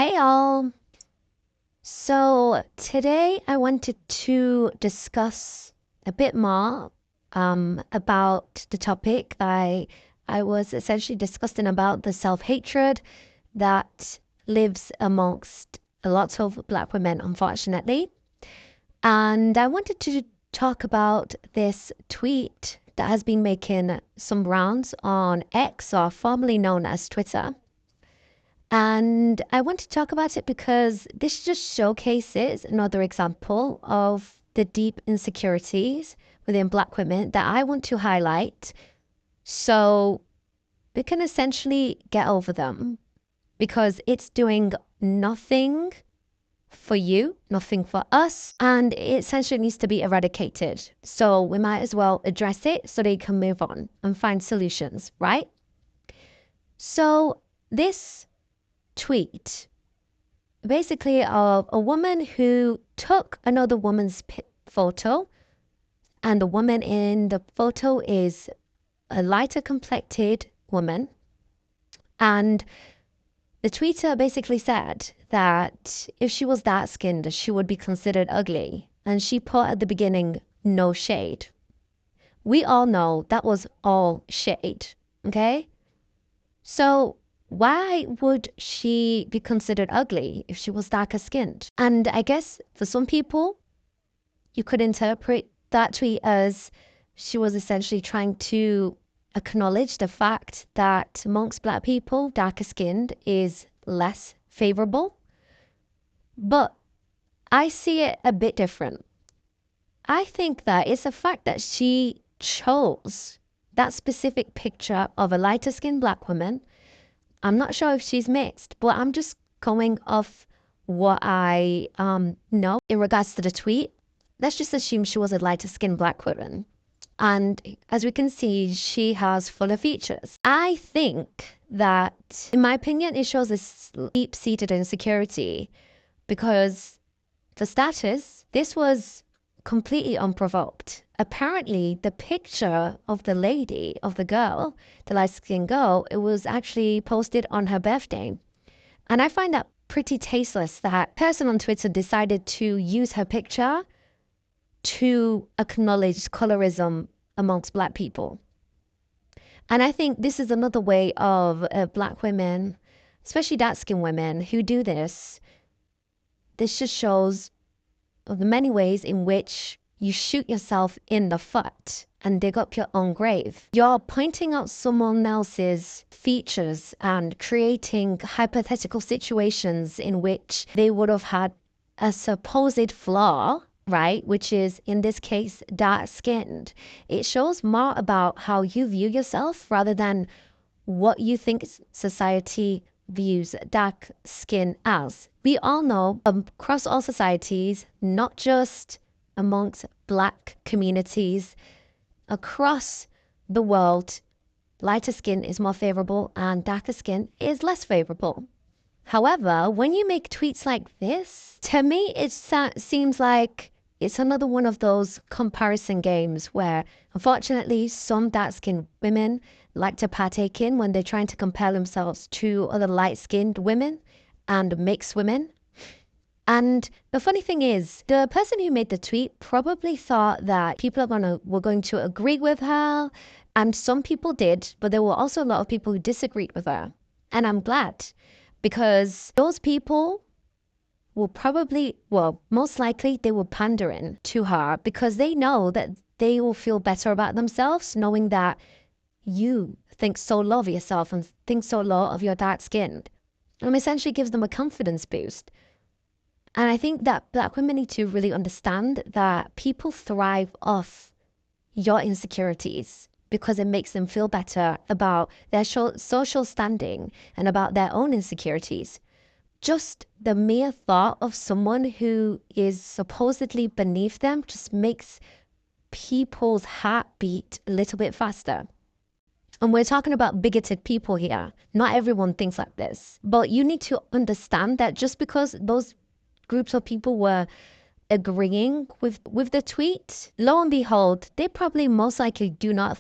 Hey all. So today I wanted to discuss a bit more about the topic I was essentially discussing about the self-hatred that lives amongst a lot of Black women, unfortunately. And I wanted to talk about this tweet that has been making some rounds on X, or formerly known as Twitter. And I want to talk about it because this just showcases another example of the deep insecurities within Black women that I want to highlight so we can essentially get over them, because it's doing nothing for you, nothing for us, and it essentially needs to be eradicated. So we might as well address it so they can move on and find solutions, right? So this tweet basically of a woman who took another woman's photo, and the woman in the photo is a lighter complected woman. And the tweeter basically said that if she was dark skinned, she would be considered ugly. And she put at the beginning, no shade. We all know that was all shade, okay? So why would she be considered ugly if she was darker skinned? And I guess for some people, you could interpret that tweet as she was essentially trying to acknowledge the fact that amongst Black people, darker skinned is less favorable. But I see it a bit different. I think that it's a fact that she chose that specific picture of a lighter skinned Black woman. I'm not sure if she's mixed, but I'm just going off what I know in regards to the tweet. Let's just assume she was a lighter skinned Black woman. And as we can see, she has fuller features. I think that, in my opinion, it shows a deep-seated insecurity, because for starters, this was completely unprovoked. Apparently, the picture of the lady, of the girl, the light-skinned girl, it was actually posted on her birthday. And I find that pretty tasteless that a person on Twitter decided to use her picture to acknowledge colorism amongst Black people. And I think this is another way of Black women, especially dark-skinned women who do this. This just shows of the many ways in which you shoot yourself in the foot and dig up your own grave. You're pointing out someone else's features and creating hypothetical situations in which they would have had a supposed flaw, right? Which is, in this case, dark-skinned. It shows more about how you view yourself rather than what you think society views dark skin as. We all know across all societies, not just amongst Black communities, across the world, lighter skin is more favorable and darker skin is less favorable. However, when you make tweets like this, to me, it seems like it's another one of those comparison games where, unfortunately, some dark-skinned women like to partake in when they're trying to compare themselves to other light-skinned women and mixed women. And the funny thing is, the person who made the tweet probably thought that people were going to agree with her, and some people did, but there were also a lot of people who disagreed with her. And I'm glad, because those people will probably, well, most likely they were pandering to her because they know that they will feel better about themselves knowing that you think so low of yourself and think so low of your dark skin. And essentially gives them a confidence boost. And I think that Black women need to really understand that people thrive off your insecurities because it makes them feel better about their social standing and about their own insecurities. Just the mere thought of someone who is supposedly beneath them just makes people's heart beat a little bit faster. And we're talking about bigoted people here. Not everyone thinks like this. But you need to understand that just because those groups of people were agreeing with the tweet, lo and behold, they probably most likely do not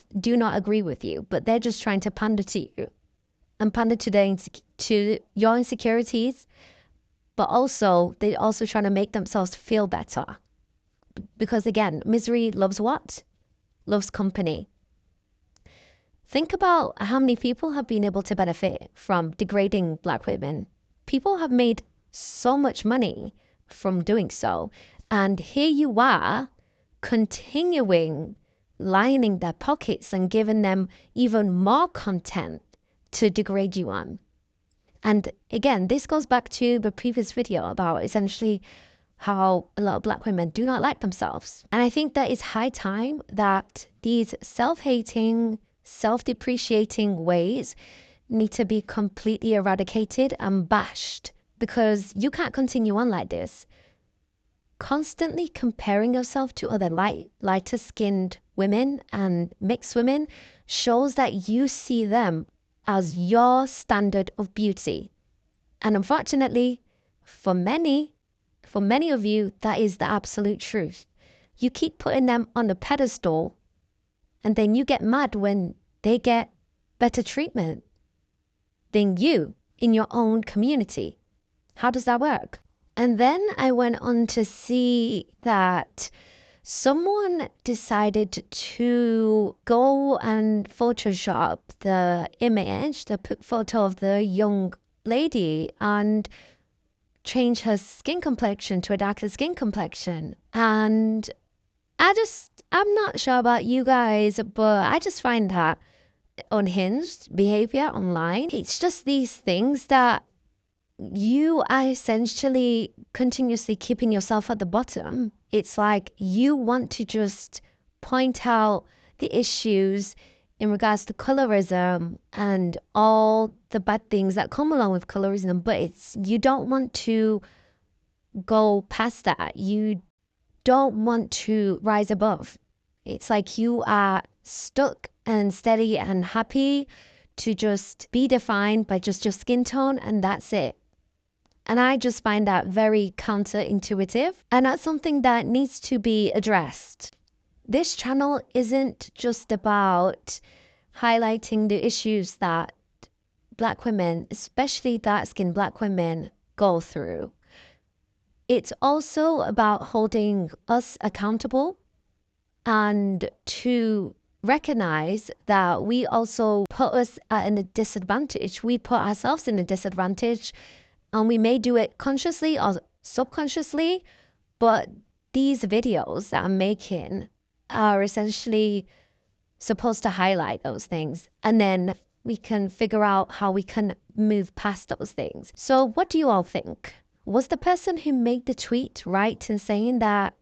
agree with you, but they're just trying to pander to you and pander to your insecurities but also they're also trying to make themselves feel better. Because again, misery loves what? Loves company. Think about how many people have been able to benefit from degrading Black women. People have made so much money from doing so. And here you are continuing lining their pockets and giving them even more content to degrade you on. And again, this goes back to the previous video about essentially how a lot of Black women do not like themselves. And I think that it's high time that these self-hating, self-depreciating ways need to be completely eradicated and bashed, because you can't continue on like this. Constantly comparing yourself to other lighter skinned women and mixed women shows that you see them as your standard of beauty. And unfortunately, for many of you, that is the absolute truth. You keep putting them on a pedestal, and then you get mad when they get better treatment than you in your own community. How does that work? And then I went on to see that someone decided to go and Photoshop the image, the photo of the young lady, and change her skin complexion to a darker skin complexion. And I'm not sure about you guys, but I just find that unhinged behavior online. It's just these things that you are essentially continuously keeping yourself at the bottom. It's like you want to just point out the issues in regards to colorism and all the bad things that come along with colorism, but you don't want to go past that. You don't want to rise above. It's like you are stuck and steady and happy to just be defined by just your skin tone, and that's it. And I just find that very counterintuitive, and that's something that needs to be addressed. This channel isn't just about highlighting the issues that Black women, especially dark-skinned Black women, go through. It's also about holding us accountable and to recognize that we also put us at a disadvantage. We put ourselves in a disadvantage, and we may do it consciously or subconsciously, but these videos that I'm making are essentially supposed to highlight those things, and then we can figure out how we can move past those things. So what do you all think? Was the person who made the tweet right in saying that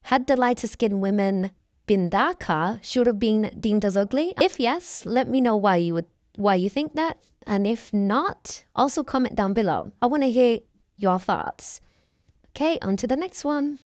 had the lighter skinned women been darker, should have been deemed as ugly? If yes, let me know why you think that. And if not, also comment down below. I want to hear your thoughts. Okay, on to the next one.